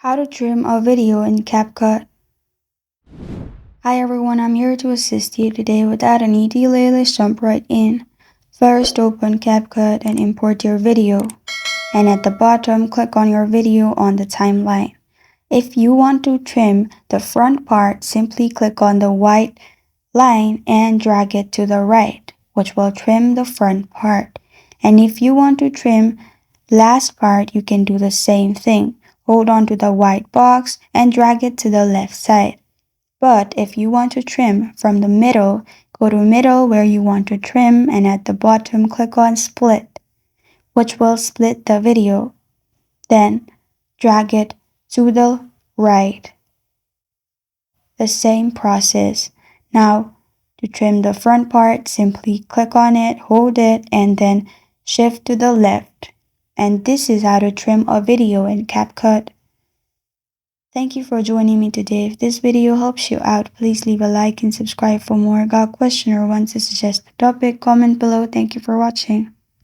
How to trim a video in CapCut. Hi everyone, I'm here to assist you today. Without any delay, let's jump right in. First, open CapCut and import your video. And at the bottom, click on your video on the timeline. If you want to trim the front part, simply click on the white line and drag it to the right, which will trim the front part. And if you want to trim last part, you can do the same thing. Hold on to the white box and drag it to the left side. But if you want to trim from the middle, go to middle where you want to trim and at the bottom click on split, which will split the video. Then drag it to the right. The same process. Now to trim the front part, simply click on it, hold it, and then shift to the left. And this is how to trim a video in CapCut. Thank you for joining me today. If this video helps you out, please leave a like and subscribe for more. Got a question or want to suggest a topic? Comment below. Thank you for watching.